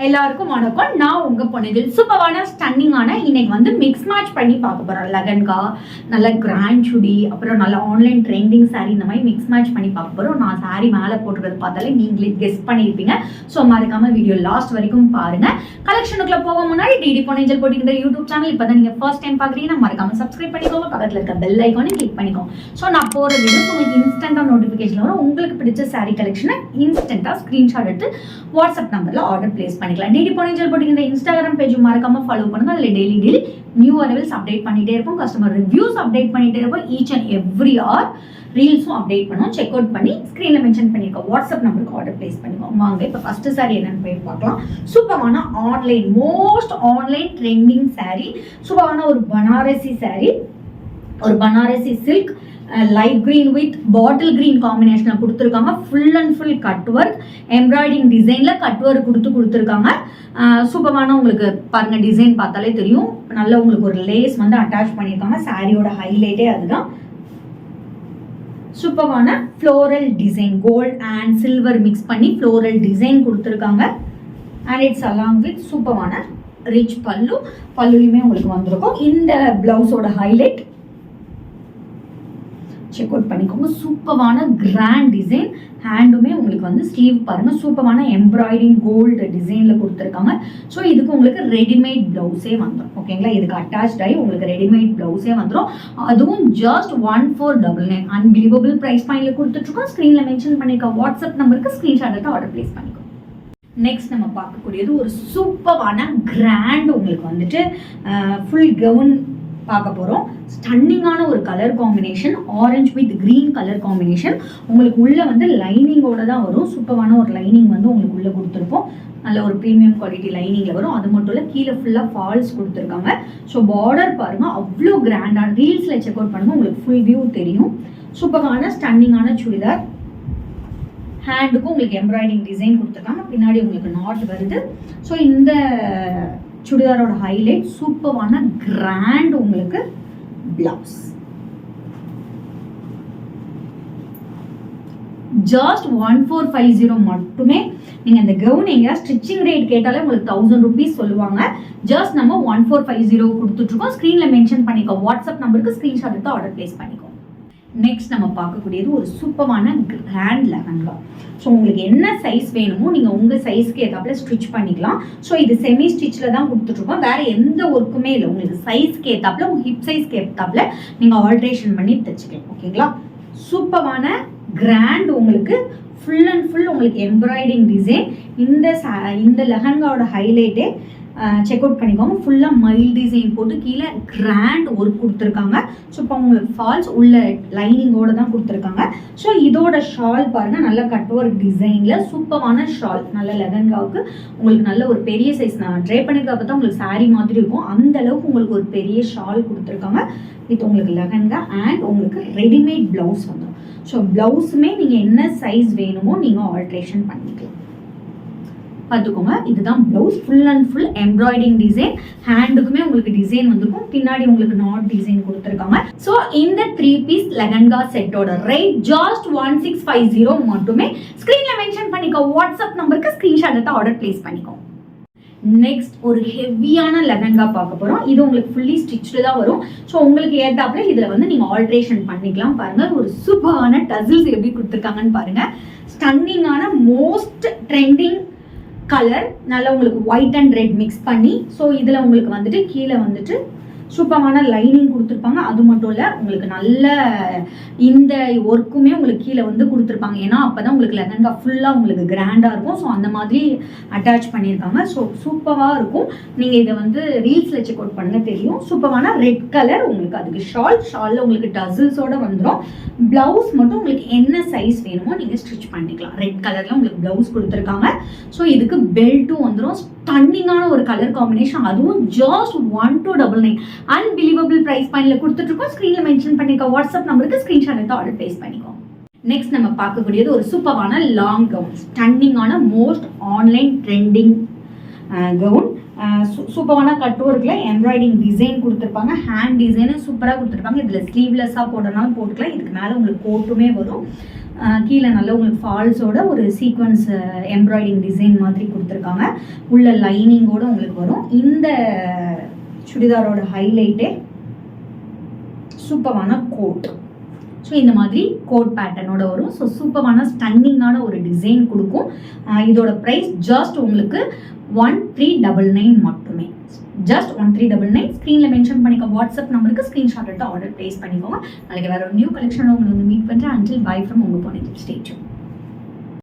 எல்லாருக்கும் வணக்கம். நான் உங்க பொண்ணுகள் சூப்பரான ஸ்டன்னிங்கான இன்னைக்கு வந்து மிக்ஸ் மேட்ச் பண்ணி பார்க்க போறோம். லெகன்கா, நல்ல கிராண்ட் சுடி, அப்புறம் நல்ல ஆன்லைன் ட்ரெண்டிங் சாரீ, இந்த மாதிரி மிக்ஸ் மேட்ச் பண்ணி பார்க்க போறோம். நான் சாரீ மேலே போட்டுக்கிறது பார்த்தாலே நீங்களே கெஸ் பண்ணியிருப்பீங்க. ஸோ மறக்காம வீடியோ லாஸ்ட் வரைக்கும் பாருங்க. கலெக்ஷனுக்குள்ள போக முன்னாடி டிடி பொன்னேஞ்சல் போட்டுக்கிற யூடியூப் சேனல் இப்பதான் நீங்க ஃபர்ஸ்ட் டைம் பாக்குறீங்கன்னா மறக்காம சப்ஸ்கிரைப் பண்ணிக்கோங்க. பக்கத்துல இருக்க பெல் ஐக்கானை கிளிக் பண்ணிக்கோங்க. ஸோ நான் போற வீடியோ உங்களுக்கு இன்ஸ்டன்டா நோட்டிபிகேஷன் வரும். உங்களுக்கு பிடிச்ச சாரீ கலெக்ஷனை இன்ஸ்டன்டா ஸ்கிரீன்ஷாட் எடுத்து வாட்ஸ்அப் நம்பர்ல ஆர்டர் பிளேஸ் பண்ணிக்கலாம். டிடி பொன்னேஞ்சல் போட்டுக்கிற இன்ஸ்டாகிராம் பேஜ் மறக்காம ஃபாலோ பண்ணுங்க. அதுல டெய்லி நியூ அரைவல்ஸ் அப்டேட் பண்ணிட்டே இருப்போம். கஸ்டமர் ரிவ்யூஸ் அப்டேட் பண்ணிட்டே இருப்போம். ஈச் அண்ட் எவ்ரி ஆர் ரீல்ஸும் அப்டேட் பண்ணுவோம். செக் அவுட் பண்ணி ஸ்க்ரீனில் மென்ஷன் பண்ணியிருக்கோம் வாட்ஸ்அப் நம்பருக்கு ஆர்டர் பிளேஸ் பண்ணிக்கோங்க. வாங்க இப்போ ஃபர்ஸ்ட் சாரி என்னன்னு போய் பார்க்கலாம். சூப்பரான online most online trending sari, சூப்பரான ஒரு பனாரசி சாரி, ஒரு Banarasi silk light green with bottle green காம்பினேஷன்ல கொடுத்துருக்காங்க. Full and full cut work embroidering டிசைன்ல கட் ஒர்க் கொடுத்துருக்காங்க. சூப்பரான உங்களுக்கு பாருங்க டிசைன் பார்த்தாலே தெரியும். நல்ல உங்களுக்கு ஒரு லேஸ் வந்து அட்டாச் பண்ணியிருக்காங்க. சாரியோட ஹைலைட்டே அதுதான். சூப்பரான floral design, gold and silver mix பண்ணி ஃப்ளோரல் டிசைன் கொடுத்துருக்காங்க. அண்ட் இட்ஸ் அலாங் வித் சூப்பரான ரிச் பல்லுலையுமே உங்களுக்கு வந்திருக்கும். இந்த பிளவுஸோட ஹைலைட் செக் அவுட் பண்ணிக்கோங்க. சூப்பரான கிராண்ட் டிசைன். ஹேண்டுமே உங்களுக்கு வந்து ஸ்லீவ் பாருங்க, சூப்பரான எம்ப்ராய்டிங் கோல்டு டிசைன்ல கொடுத்துருக்காங்க. ஸோ இதுக்கு உங்களுக்கு ரெடிமேட் பிளவுஸே வந்துடும். ஓகேங்களா, இதுக்கு அட்டாச் ஆகி உங்களுக்கு ரெடிமேட் பிளவுஸே வந்துடும். அதுவும் ஜஸ்ட் 1499 அன்பிலீவபிள் பிரைஸ் பாயிண்ட்ல கொடுத்துட்ருக்கோம். ஸ்க்ரீன்ல மென்ஷன் பண்ணிருக்க வாட்ஸ்அப் நம்பருக்கு ஸ்க்ரீன்ஷாட் எடுத்து ஆர்டர் பிளேஸ் பண்ணிக்கோங்க. நெக்ஸ்ட் நம்ம பார்க்கக்கூடியது ஒரு சூப்பரான கிராண்ட் உங்களுக்கு வந்துட்டு ஃபுல் கவுன் பார்க்க போகிறோம். ஸ்டன்னிங்கான ஒரு colour combination, orange with green colour combination. உங்களுக்கு உள்ள வந்து லைனிங்கோட தான் வரும். சூப்பரான ஒரு லைனிங் வந்து உங்களுக்கு உள்ள கொடுத்துருப்போம். நல்ல ஒரு ப்ரீமியம் குவாலிட்டி லைனிங்ல வரும். அது மட்டும் இல்லை, கீழே ஃபுல்லாக ஃபால்ஸ் கொடுத்துருக்காங்க. ஸோ பார்டர் பாருங்க அவ்வளோ கிராண்டான. ரீல்ஸில் செக் அவுட் பண்ணுங்க, உங்களுக்கு ஃபுல் வியூ தெரியும். சூப்பரான ஸ்டன்னிங்கான சுடிதார். ஹேண்டுக்கும் உங்களுக்கு எம்ப்ராய்டிங் டிசைன் கொடுத்துருக்காங்க. பின்னாடி உங்களுக்கு நாட் வருது. ஸோ இந்த சுடிதாரோட ஹைலைட் சூப்பரான கிராண்ட் உங்களுக்கு பிளவுஸ். ஜஸ்ட் 1450 மட்டுமே. நீங்க இந்த கவுன் எங்க ஸ்டிச்சிங் ரேட் கேட்டாலே உங்களுக்கு 1000 rupees சொல்லுவாங்க. ஜஸ்ட் நம்ம 1450 கொடுத்துட்டு இருக்கோம். ஸ்கிரீன்ல மென்ஷன் பண்ணிக்கோ வாட்ஸ்அப் நம்பருக்கு ஸ்கிரீன்ஷாட் எடுத்து ஆர்டர் பிளேஸ் பண்ணிக்கோ. நெக்ஸ்ட் நம்ம பார்க்கக்கூடியது ஒரு சூப்பரான கிராண்ட் லெஹங்கா. ஸோ உங்களுக்கு என்ன சைஸ் வேணுமோ நீங்கள் உங்கள் சைஸ்க்கு ஏற்றாப்புல ஸ்டிச் பண்ணிக்கலாம். ஸோ இது செமி ஸ்டிச்சில் தான் கொடுத்துட்ருக்கோம். வேறு எந்த ஒர்க்குமே இல்லை. உங்களுக்கு சைஸ்க்கு ஏற்றாப்புல உங்கள் ஹிப் சைஸ்க்கு ஏற்றாப்புல நீங்கள் ஆல்ட்ரேஷன் பண்ணி தைச்சிக்கலாம். ஓகேங்களா, சூப்பரான கிராண்ட் உங்களுக்கு ஃபுல் அண்ட் ஃபுல் உங்களுக்கு எம்ப்ராய்டிங் டிசைன். இந்த லெஹங்காவோட ஹைலைட்டே செக் அவுட் பண்ணிக்கோங்க. ஃபுல்லாக மைல் டிசைன் போட்டு கீழே கிராண்ட் ஒர்க் கொடுத்துருக்காங்க. ஸோ இப்போ உங்களுக்கு ஃபால்ஸ் உள்ள லைனிங்கோட தான் கொடுத்துருக்காங்க. ஸோ இதோட ஷால் பாருங்கள், நல்ல கட் ஒர்க் டிசைனில் சூப்பரான ஷால். நல்ல லெஹங்காவுக்கு உங்களுக்கு நல்ல ஒரு பெரிய சைஸ், நான் ட்ரை பண்ணியிருக்க பார்த்தா உங்களுக்கு சாரீ மாதிரி இருக்கும். அந்த அளவுக்கு உங்களுக்கு ஒரு பெரிய ஷால் கொடுத்துருக்காங்க. இது உங்களுக்கு லெஹங்கா அண்ட் உங்களுக்கு ரெடிமேட் ப்ளவுஸ் வந்துடும். ஸோ ப்ளவுஸுமே நீங்கள் என்ன சைஸ் வேணுமோ நீங்கள் ஆல்ட்ரேஷன் பண்ணிக்கலாம். பார்த்துக்கோங்க, இதுதான் blouse. Full and full embroidering design. ஹேண்டுக்குமே உங்களுக்கு டிசைன் வந்திருக்கும். பின்னாடி உங்களுக்கு நாட் டிசைன் கொடுத்துருக்காங்க. ஸோ இந்த 3 பீஸ் லெஹங்கா செட்டோட ரேட் ஜஸ்ட் 1650 மட்டுமே. ஸ்க்ரீன்ல மென்ஷன் பண்ணிக்கோ வாட்ஸ்அப் நம்பருக்கு ஸ்க்ரீன்ஷாட் எடுத்து ஆர்டர் பிளேஸ் பண்ணிக்கோ. நெக்ஸ்ட் ஒரு ஹெவியான லெஹங்கா பார்க்க போகிறோம். இது உங்களுக்கு ஃபுல்லி ஸ்டிச்சு தான் வரும். ஸோ உங்களுக்கு ஏற்றாப்புல இதில் வந்து நீங்கள் ஆல்ட்ரேஷன் பண்ணிக்கலாம். பாருங்கள், ஒரு சூப்பரான டசில்ஸ் எப்படி கொடுத்துருக்காங்கன்னு பாருங்கள். ஸ்டன்னிங்கான மோஸ்ட் ட்ரெண்டிங் கலர், நல்லா உங்களுக்கு ஒயிட் அண்ட் ரெட் மிக்ஸ் பண்ணி. ஸோ இதில் உங்களுக்கு வந்துட்டு கீழே வந்துட்டு சூப்பரான லைனிங் கொடுத்துருப்பாங்க. அது மட்டும் இல்லை, உங்களுக்கு நல்ல இந்த ஒர்க்குமே உங்களுக்கு கீழே வந்து கொடுத்துருப்பாங்க. ஏன்னா அப்போ தான் உங்களுக்கு லெஹங்கா ஃபுல்லாக உங்களுக்கு கிராண்டாக இருக்கும். ஸோ அந்த மாதிரி அட்டாச் பண்ணியிருக்காங்க. ஸோ சூப்பராக இருக்கும். நீங்கள் இதை வந்து ரீல்ஸில் செக் அவுட் பண்ண தெரியும். சூப்பரான ரெட் கலர் உங்களுக்கு அதுக்கு ஷாலில் உங்களுக்கு டசில்ஸோடு வந்துடும். ப்ளவுஸ் மட்டும் உங்களுக்கு என்ன சைஸ் வேணுமோ நீங்கள் ஸ்டிச் பண்ணிக்கலாம். ரெட் கலரில் உங்களுக்கு ப்ளவுஸ் கொடுத்துருக்காங்க. ஸோ இதுக்கு பெல்ட்டும் வந்துடும். ஸ்டன்னிங்கான ஒரு கலர் காம்பினேஷன். அதுவும் ஜஸ்ட் 1299 அன்பிலீவபிள் பிரைஸ் பாயிண்ட்ல கொடுத்துட்டு இருக்கோம். ஸ்கிரீன்ல மென்ஷன் பண்ணிருக்க வாட்ஸ்அப் நம்பருக்கு ஸ்கிரீன்ஷாட் எடுத்து ஆர்டர் பிளேஸ் பண்ணிக்கோ. நெக்ஸ்ட் நம்ம பார்க்கக்கூடியது ஒரு சூப்பரான லாங் கவுன். ஸ்டன்னிங்கான மோஸ்ட் ஆன்லைன் ட்ரெண்டிங் கவுன். சூப்பரான கட் ஒர்க்கில் எம்ப்ராய்டிங் டிசைன் கொடுத்துருப்பாங்க. ஹேண்ட் டிசைனும் சூப்பராக கொடுத்துருப்பாங்க. இதில் ஸ்லீவ்லெஸ்ஸாக போடனாலும் போட்டுக்கலாம். இதுக்கு மேலே உங்களுக்கு கோட்டுமே வரும். கீழே நல்லா உங்களுக்கு ஃபால்ஸோட ஒரு சீக்வன்ஸ் எம்ப்ராய்டிங் டிசைன் மாதிரி கொடுத்துருக்காங்க. உள்ள லைனிங்கோடு உங்களுக்கு வரும். இந்த சுடிதாரோட ஹைலைட்டே சூப்பரான கோட். ஸோ இந்த மாதிரி கோட் பேட்டர்னோட வரும். ஸோ சூப்பரான ஸ்டன்னிங்கான ஒரு டிசைன் கொடுக்கும். இதோட ப்ரைஸ் ஜஸ்ட் உங்களுக்கு 1399 மட்டுமே. ஜஸ்ட் 1399. ஸ்க்ரீனில் மென்ஷன் பண்ணிக்க வாட்ஸ்அப் நம்பருக்கு ஸ்க்ரீன்ஷாட் எடுத்து ஆர்டர் ப்ளேஸ் பண்ணிக்கோங்க. நாளைக்கு வேறு ஒரு நியூ கலெக்ஷனில் உங்களை வந்து மீட் பண்ணுறேன். அண்டில் பை ஃப்ரம் உங்கள் பொண்ணு. Stay tune.